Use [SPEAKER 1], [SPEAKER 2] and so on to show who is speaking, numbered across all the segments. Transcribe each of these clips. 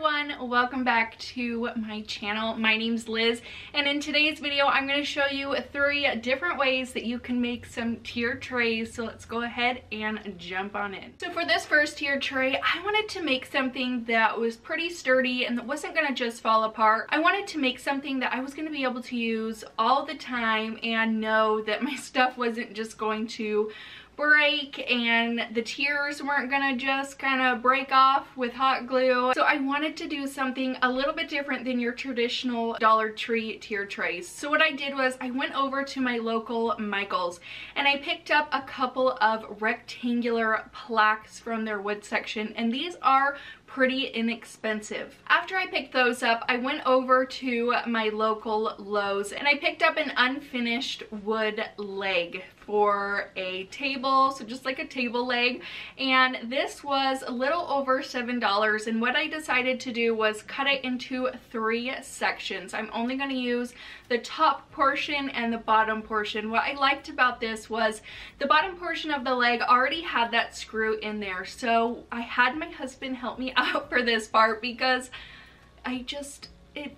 [SPEAKER 1] everyone, welcome back to my channel. My name's Liz, and in today's video I'm going to show you 3 different ways that you can make some tiered trays. So let's go ahead and jump on in. So for this first tiered tray, I wanted to make something that was pretty sturdy and that wasn't going to just fall apart. I wanted to make something that I was going to be able to use all the time and know that my stuff wasn't just going to break and the tiers weren't gonna just kind of break off with hot glue. So I wanted to do something a little bit different than your traditional Dollar Tree tier trays. So what I did was I went over to my local Michael's and I picked up a couple of rectangular plaques from their wood section, and these are pretty inexpensive. After I picked those up, I went over to my local Lowe's and I picked up an unfinished wood leg for a table, so just like a table leg, and this was a little over $7. And what I decided to do was cut it into 3 sections. I'm only going to use the top portion and the bottom portion. What I liked about this was the bottom portion of the leg already had that screw in there, so I had my husband help me out for this part because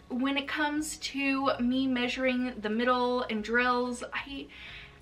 [SPEAKER 1] when it comes to me measuring the middle and drills,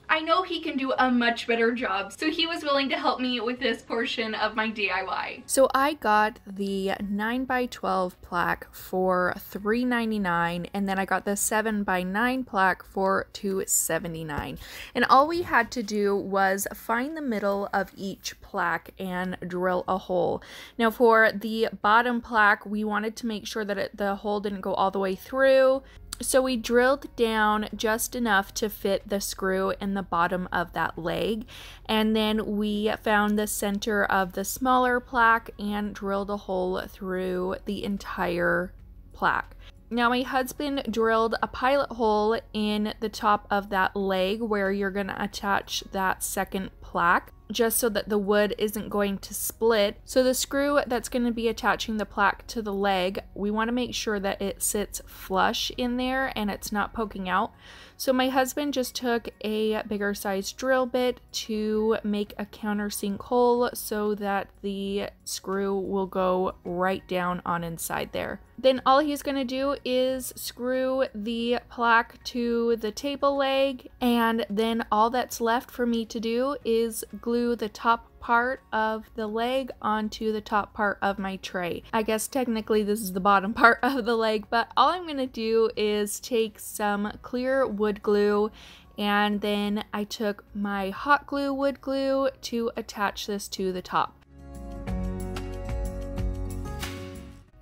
[SPEAKER 1] I know he can do a much better job, so he was willing to help me with this portion of my DIY.
[SPEAKER 2] So I got the 9x12 plaque for $3.99, and then I got the 7x9 plaque for $2.79. And all we had to do was find the middle of each plaque and drill a hole. Now for the bottom plaque, we wanted to make sure that the hole didn't go all the way through. So we drilled down just enough to fit the screw in the bottom of that leg, and then we found the center of the smaller plaque and drilled a hole through the entire plaque. Now my husband drilled a pilot hole in the top of that leg where you're going to attach that second plaque, just so that the wood isn't going to split. So the screw that's going to be attaching the plaque to the leg, we want to make sure that it sits flush in there and it's not poking out. So my husband just took a bigger size drill bit to make a countersink hole so that the screw will go right down on inside there. Then all he's going to do is screw the plaque to the table leg, and then all that's left for me to do is glue the top part of the leg onto the top part of my tray. I guess technically this is the bottom part of the leg, but all I'm going to do is take some clear wood glue, and then I took my hot glue wood glue to attach this to the top.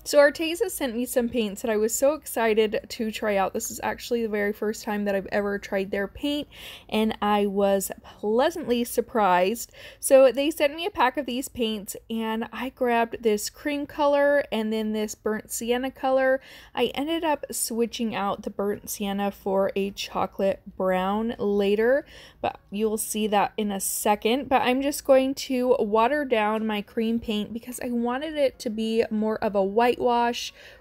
[SPEAKER 2] So Arteza sent me some paints that I was so excited to try out. This is actually the very first time that I've ever tried their paint, and I was pleasantly surprised. So they sent me a pack of these paints, and I grabbed this cream color and then this burnt sienna color. I ended up switching out the burnt sienna for a chocolate brown later, but you'll see that in a second. But I'm just going to water down my cream paint because I wanted it to be more of a whitewash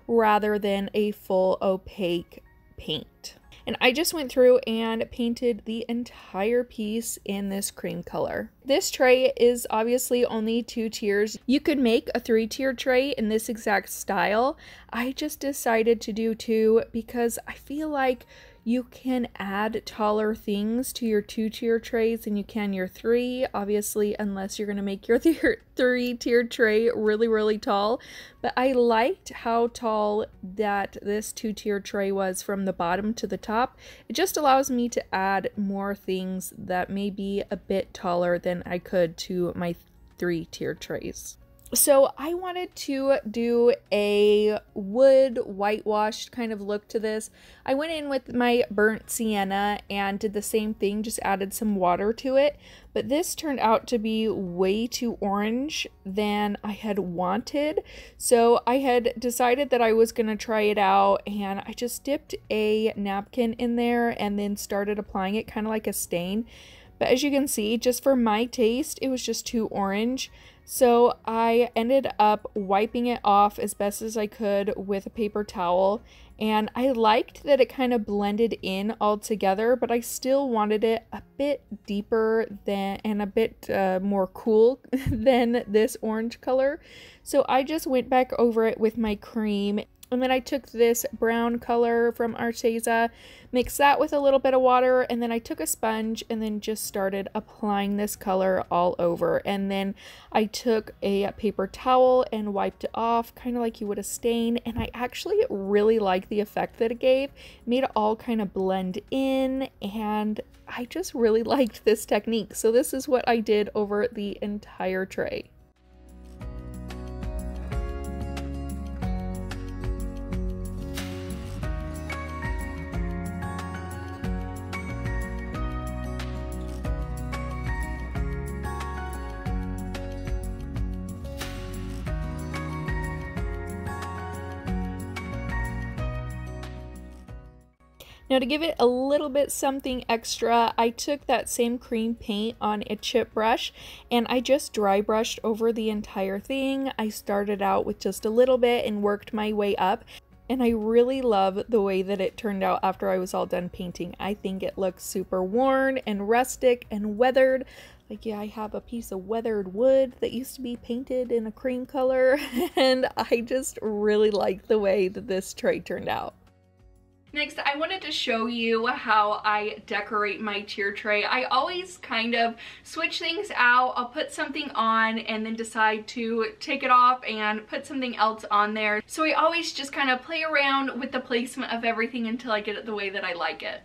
[SPEAKER 2] rather than a full opaque paint. And I just went through and painted the entire piece in this cream color. This tray is obviously only 2 tiers. You could make a 3-tier tray in this exact style. I just decided to do 2 because I feel like you can add taller things to your 2-tier trays than you can your 3, obviously, unless you're going to make your 3-tier tray really tall. But I liked how tall that this 2-tier tray was from the bottom to the top. It just allows me to add more things that may be a bit taller than I could to my 3-tier trays. So I wanted to do a wood whitewashed kind of look to this. I went in with my burnt sienna and did the same thing, just added some water to it. But this turned out to be way too orange than I had wanted. So I had decided that I was going to try it out, and I just dipped a napkin in there and then started applying it kind of like a stain. But as you can see, just for my taste, it was just too orange. So I ended up wiping it off as best as I could with a paper towel, And I liked that it kind of blended in all together, but I still wanted it a bit deeper than and a bit more cool than this orange color. So I just went back over it with my cream. And then I took this brown color from Arteza, mixed that with a little bit of water, and then I took a sponge and then just started applying this color all over. And then I took a paper towel and wiped it off, kind of like you would a stain. And I actually really like the effect that it gave. It made it all kind of blend in, and I just really liked this technique. So this is what I did over the entire tray. Now to give it a little bit something extra, I took that same cream paint on a chip brush and I just dry brushed over the entire thing. I started out with just a little bit and worked my way up. And I really love the way that it turned out after I was all done painting. I think it looks super worn and rustic and weathered. Like, yeah, I have a piece of weathered wood that used to be painted in a cream color. And I just really like the way that this tray turned out.
[SPEAKER 1] Next, I wanted to show you how I decorate my tier tray. I always kind of switch things out. I'll put something on and then decide to take it off and put something else on there. So I always just kind of play around with the placement of everything until I get it the way that I like it.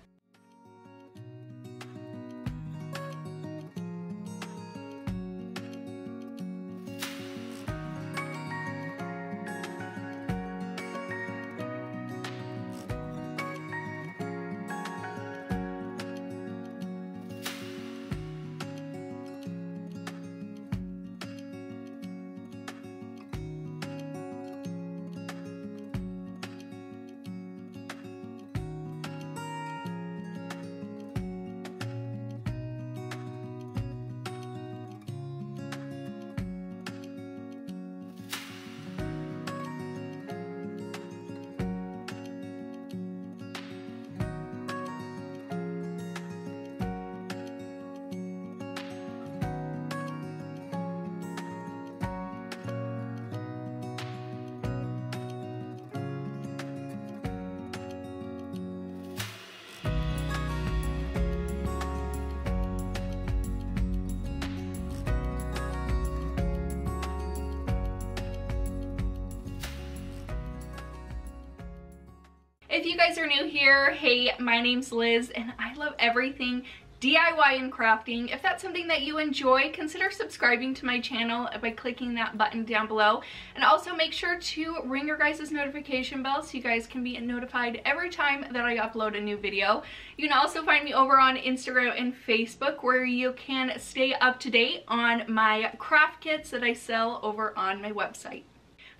[SPEAKER 1] If you guys are new here, hey, my name's Liz and I love everything DIY and crafting. If that's something that you enjoy, consider subscribing to my channel by clicking that button down below. And also make sure to ring your guys' notification bell so you guys can be notified every time that I upload a new video. You can also find me over on Instagram and Facebook where you can stay up to date on my craft kits that I sell over on my website.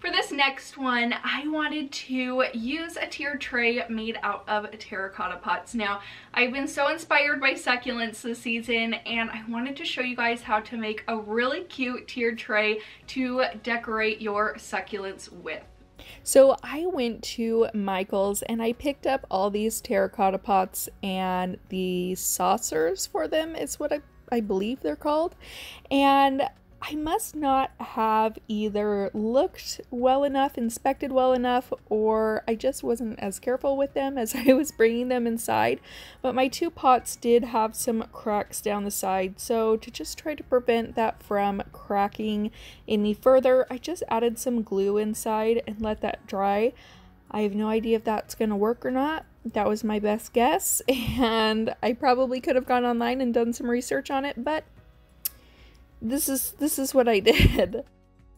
[SPEAKER 1] For this next one, I wanted to use a tiered tray made out of terracotta pots. Now, I've been so inspired by succulents this season, and I wanted to show you guys how to make a really cute tiered tray to decorate your succulents with.
[SPEAKER 2] So I went to Michael's and I picked up all these terracotta pots and the saucers for them is what I believe they're called. And I must not have either looked well enough, inspected well enough, or I just wasn't as careful with them as I was bringing them inside. But my two pots did have some cracks down the side, so to just try to prevent that from cracking any further, I just added some glue inside and let that dry. I have no idea if that's going to work or not. That was my best guess, and I probably could have gone online and done some research on it, but this is what I did.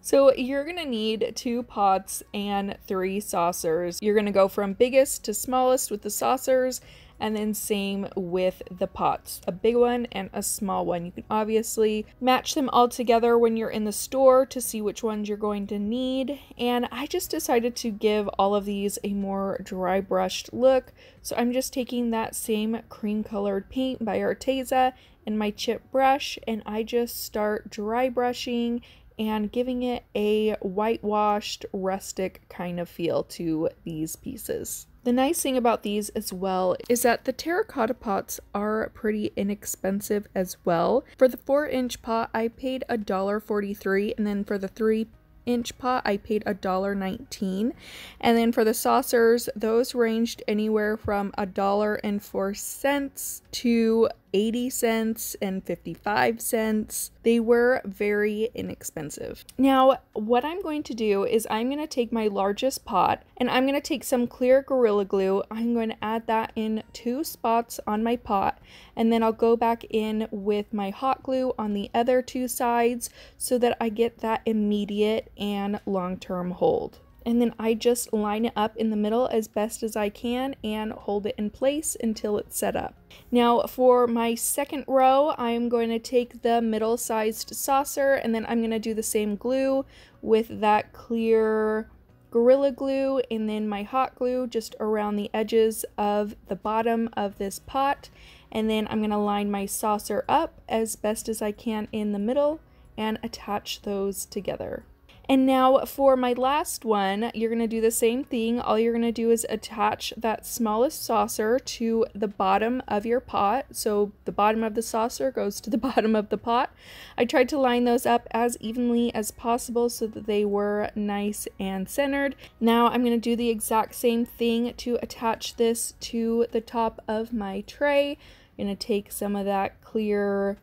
[SPEAKER 2] So you're gonna need 2 pots and 3 saucers. You're gonna go from biggest to smallest with the saucers, and then same with the pots, a big one and a small one. You can obviously match them all together when you're in the store to see which ones you're going to need. And I just decided to give all of these a more dry brushed look. So I'm just taking that same cream colored paint by Arteza and my chip brush, and I just start dry brushing and giving it a whitewashed, rustic kind of feel to these pieces. The nice thing about these as well is that the terracotta pots are pretty inexpensive as well. For the 4-inch pot, I paid $1.43, and then for the 3-inch pot, I paid $1.19. And then for the saucers, those ranged anywhere from $1.04 to 80 cents and 55 cents. They were very inexpensive. Now, what I'm going to do is I'm going to take my largest pot and I'm going to take some clear Gorilla Glue. I'm going to add that in 2 spots on my pot, and then I'll go back in with my hot glue on the other 2 sides so that I get that immediate and long-term hold. And then I just line it up in the middle as best as I can and hold it in place until it's set up. Now for my second row, I'm going to take the middle-sized saucer, and then I'm going to do the same glue with that clear Gorilla Glue and then my hot glue just around the edges of the bottom of this pot. And then I'm going to line my saucer up as best as I can in the middle and attach those together. And now for my last one, you're going to do the same thing. All you're going to do is attach that smallest saucer to the bottom of your pot. So the bottom of the saucer goes to the bottom of the pot. I tried to line those up as evenly as possible so that they were nice and centered. Now I'm going to do the exact same thing to attach this to the top of my tray. I'm going to take some of that clear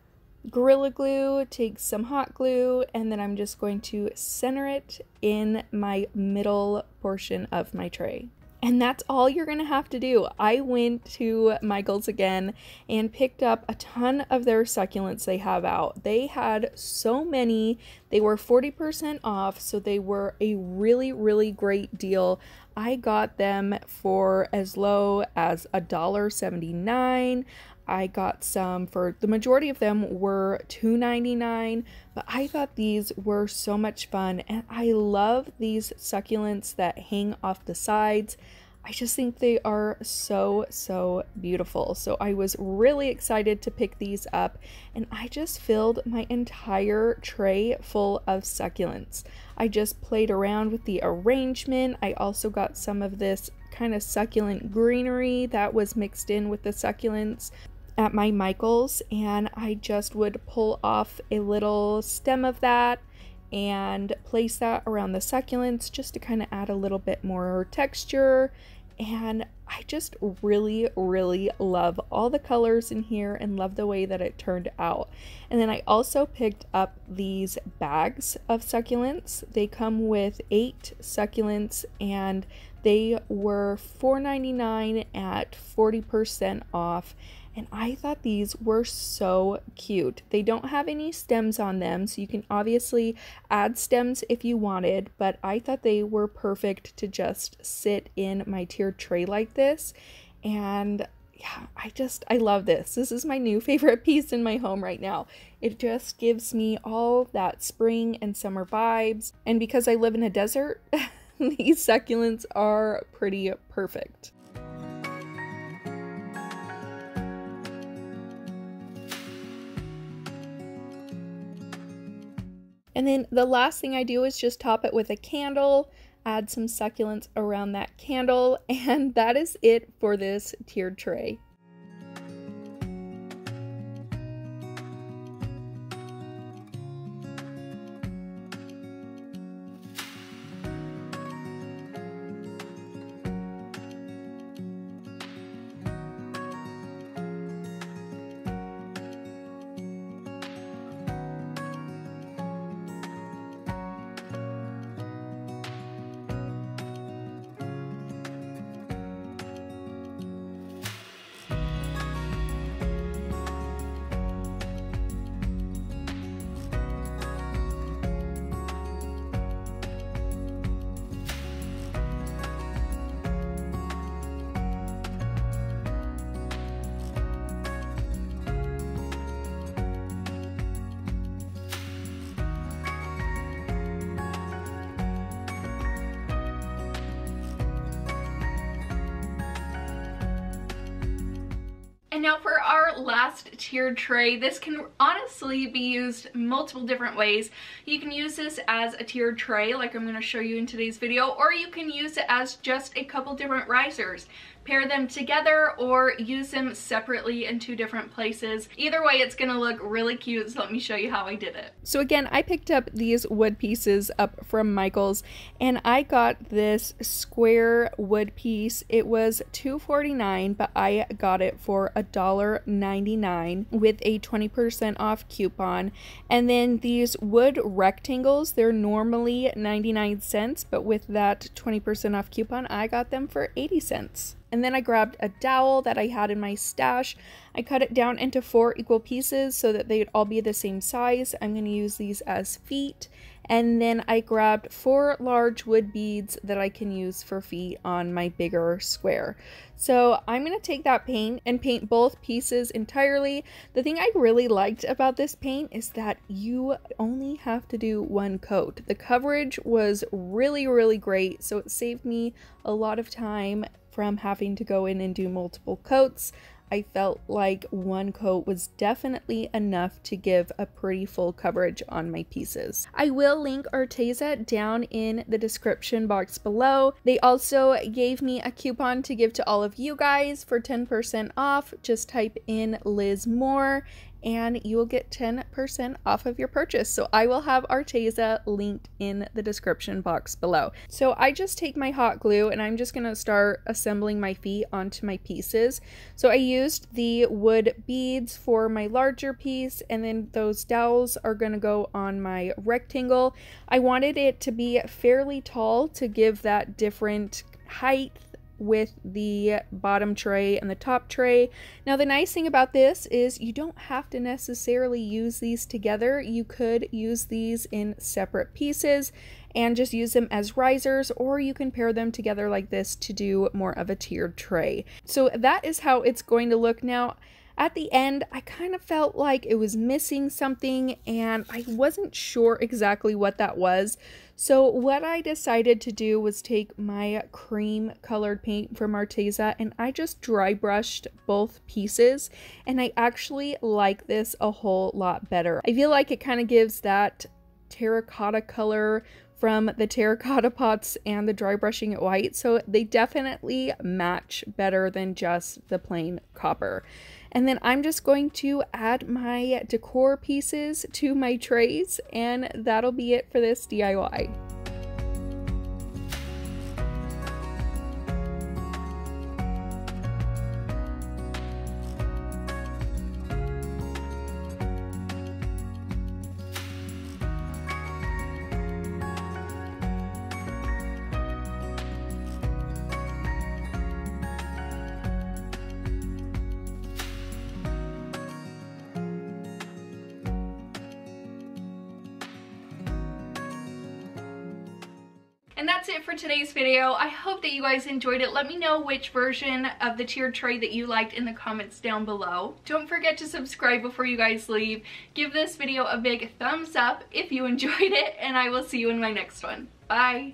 [SPEAKER 2] Gorilla Glue, take some hot glue, and then I'm just going to center it in my middle portion of my tray. And that's all you're gonna have to do. I went to Michael's again and picked up a ton of their succulents they have out. They had so many. They were 40% off, so they were a really, really great deal. I got them for as low as $1.79. I got some for, the majority of them were $2.99, but I thought these were so much fun, and I love these succulents that hang off the sides. I just think they are so, so beautiful. So I was really excited to pick these up, and I just filled my entire tray full of succulents. I just played around with the arrangement. I also got some of this kind of succulent greenery that was mixed in with the succulents at my Michael's, and I just would pull off a little stem of that and place that around the succulents just to kind of add a little bit more texture. And I just really, really love all the colors in here and love the way that it turned out. And then I also picked up these bags of succulents. They come with 8 succulents, and they were $4.99 at 40% off. And I thought these were so cute. They don't have any stems on them, so you can obviously add stems if you wanted, but I thought they were perfect to just sit in my tiered tray like this. And yeah, I love this. This is my new favorite piece in my home right now. It just gives me all that spring and summer vibes. And because I live in a desert, these succulents are pretty perfect. And then the last thing I do is just top it with a candle, add some succulents around that candle, and that is it for this tiered tray.
[SPEAKER 1] now for our last tiered tray, this can honestly be used multiple different ways. You can use this as a tiered tray like I'm going to show you in today's video, or you can use it as just a couple different risers. Pair them together or use them separately in two different places. Either way, it's gonna look really cute, so let me show you how I did it.
[SPEAKER 2] So again, I picked up these wood pieces up from Michael's, and I got this square wood piece. It was $2.49, but I got it for $1.99 with a 20% off coupon. And then these wood rectangles, they're normally 99 cents, but with that 20% off coupon, I got them for 80 cents. And then I grabbed a dowel that I had in my stash. I cut it down into 4 equal pieces so that they'd all be the same size. I'm going to use these as feet. And then I grabbed 4 large wood beads that I can use for feet on my bigger square. So I'm going to take that paint and paint both pieces entirely. The thing I really liked about this paint is that you only have to do 1 coat. The coverage was really, really great, so it saved me a lot of time from having to go in and do multiple coats. I felt like 1 coat was definitely enough to give a pretty full coverage on my pieces. I will link Arteza down in the description box below. They also gave me a coupon to give to all of you guys for 10% off. Just type in Liz Moore and you will get 10% off of your purchase. So I will have Arteza linked in the description box below. So I just take my hot glue and I'm just gonna start assembling my feet onto my pieces. So I used the wood beads for my larger piece, and then those dowels are gonna go on my rectangle. I wanted it to be fairly tall to give that different height with the bottom tray and the top tray. Now the nice thing about this is you don't have to necessarily use these together. You could use these in separate pieces and just use them as risers, or you can pair them together like this to do more of a tiered tray. So that is how it's going to look. Now at the end, I kind of felt like it was missing something and I wasn't sure exactly what that was. So what I decided to do was take my cream colored paint from Arteza and I just dry brushed both pieces, and I actually like this a whole lot better. I feel like it kind of gives that terracotta color from the terracotta pots and the dry brushing it white, so they definitely match better than just the plain copper. And then I'm just going to add my decor pieces to my trays, and that'll be it for this DIY.
[SPEAKER 1] And that's it for today's video. I hope that you guys enjoyed it. Let me know which version of the tiered tray that you liked in the comments down below. Don't forget to subscribe before you guys leave. Give this video a big thumbs up if you enjoyed it, and I will see you in my next one. Bye!